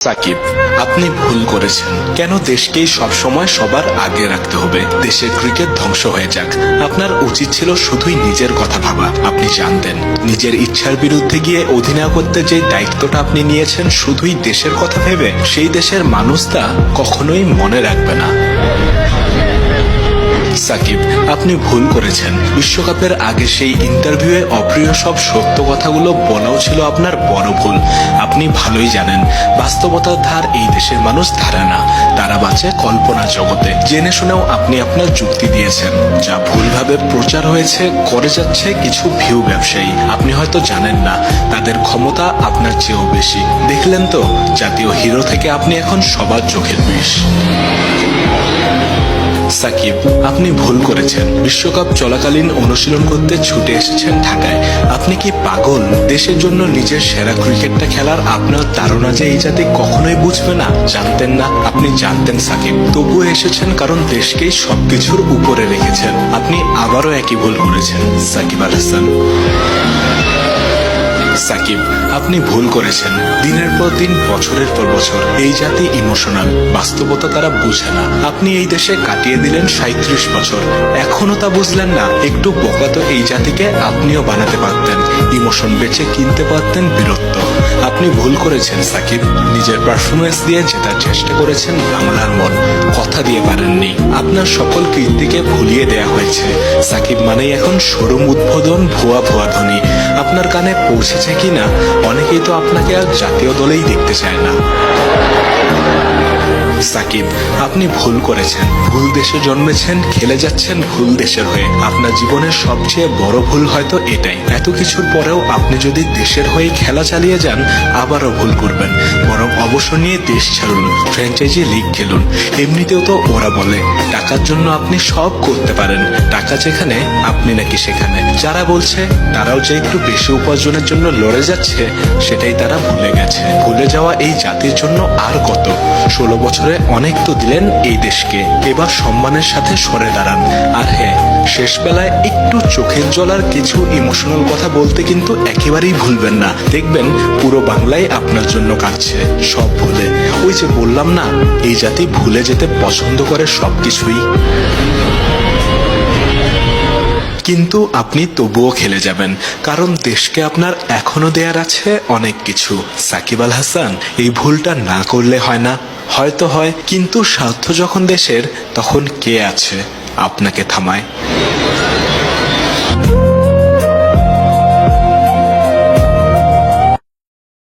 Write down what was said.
সাকিব, আপনি ভুল করেছেন। কেন দেশকেই সবসময় সবার আগে রাখতে হবে? দেশের ক্রিকেট ধ্বংস হয়ে যাক, আপনার উচিত ছিল শুধুই নিজের কথা ভাবা। আপনি জানতেন নিজের ইচ্ছার বিরুদ্ধে গিয়ে অধিনায়কত্বের যে দায়িত্বটা আপনি নিয়েছেন শুধুই দেশের কথা ভেবে, সেই দেশের মানুষ তা কখনোই মনে রাখবে না। সাকিব, আপনি ভুল করেছেন। বিশ্বকাপের আগে সেই ইন্টারভিউয়ে অপ্রিয় সব সত্য কথাগুলো বলাও ছিল আপনার বড় ভুল। আপনি ভালোই জানেন বাস্তবতার ধার এই দেশের মানুষ ধারে না, তারা বাঁচে কল্পনা জগতে। জেনে শুনেও আপনি আপনার যুক্তি দিয়েছেন, যা ভুলভাবে প্রচার হয়েছে করে যাচ্ছে কিছু ভিউ ব্যবসায়ী। আপনি হয়তো জানেন না তাদের ক্ষমতা আপনার চেয়েও বেশি। দেখলেন তো, জাতীয় হিরো থেকে আপনি এখন সবার চোখের বিষ। সাকিব, আপনি ভুল করেছেন। বিশ্বকাপ চলাকালীন অনুশীলন করতে ছুটে এসেছেন ঢাকায়। আপনি কি পাগল? দেশের জন্য নিজের সেরা ক্রিকেটটা খেলার আপনার ধারণা যে এই জাতি কখনোই বুঝবে না? জানতেন না? আপনি জানতেন সাকিব, তবুও এসেছেন কারণ দেশকেই সবকিছুর উপরে রেখেছেন। আপনি আবারও একই ভুল করেছেন সাকিব আল হাসান। সাকিব, আপনি ভুল করেছেন। দিনের পর দিন, বছরের পর বছর এই জাতি ইমোশনাল, বাস্তবতা তারা বুঝে না। আপনি এই দেশে কাটিয়ে দিলেন 37 বছর, এখনো তা বুঝলেন না? একটু বোকা তো এই জাতিকে আপনিও বানাতে পারতেন, ইমোশন বেচে কিনতে পারতেন বীরত্ব। আপনি ভুল করেছেন সাকিব। নিজের পারফরমেন্স দিয়ে জেতার চেষ্টা করেছেন বাংলার মন, কথা দিয়ে পারেননি। আপনার সকল কীর্তিকে ভুলিয়ে দেয়া হয়েছে। সাকিব মানেই এখন শোরুম উদ্বোধন, ভুয়া ভুয়া ধ্বনি। আপনার কানে পৌঁছেছে কিনা, অনেকেই তো আপনাকে আর জাতীয় দলেই দেখতে চায় না। সাকিব, আপনি ভুল করেছেন। ভুল দেশে জন্মেছেন, খেলে যাচ্ছেন ভুল দেশের হয়ে। আপনার জীবনের সবচেয়ে বড় ভুল হয়তো এটাই। এত কিছুর পরেও আপনি যদি দেশের হয়ে খেলা চালিয়ে যান, আবারও ভুল করবেন। বরং অবসর নিয়ে দেশ ছাড়ুন, ফ্র্যাঞ্চাইজি লিগ খেলুন। এমনিতেও তো ওরা বলে টাকার জন্য আপনি সব করতে পারেন, টাকা যেখানে আপনি নাকি সেখানে। যারা বলছে তারাও যে একটু বেশি উপার্জনের জন্য লড়ে যাচ্ছে, সেটাই তারা ভুলে গেছে। ভুলে যাওয়া এই জাতির জন্য আর কত? 16 বছরে অনেক তো দিলেন এই দেশকে, এবার সম্মানের সাথে সরে দাঁড়ান। আর হ্যাঁ, শেষ বেলায় একটু চোখের জল আর কিছু ইমোশনাল কথা বলতে কিন্তু একেবারেই ভুলবেন না। দেখবেন পুরো বাংলায় আপনার জন্য কাঁদছে, সব ভুলে। ওই যে বললাম না, এই জাতি ভুলে যেতে পছন্দ করে সবকিছুই। কিন্তু আপনি তবুও খেলে যাবেন, কারণ দেশকে আপনার এখনো দেয়ার আছে অনেক কিছু। সাকিব আল হাসান, এই ভুলটা না করলে হয় না? হয়তো হয়, কিন্তু স্বার্থ যখন দেশের, তখন কে আছে আপনাকে থামায়?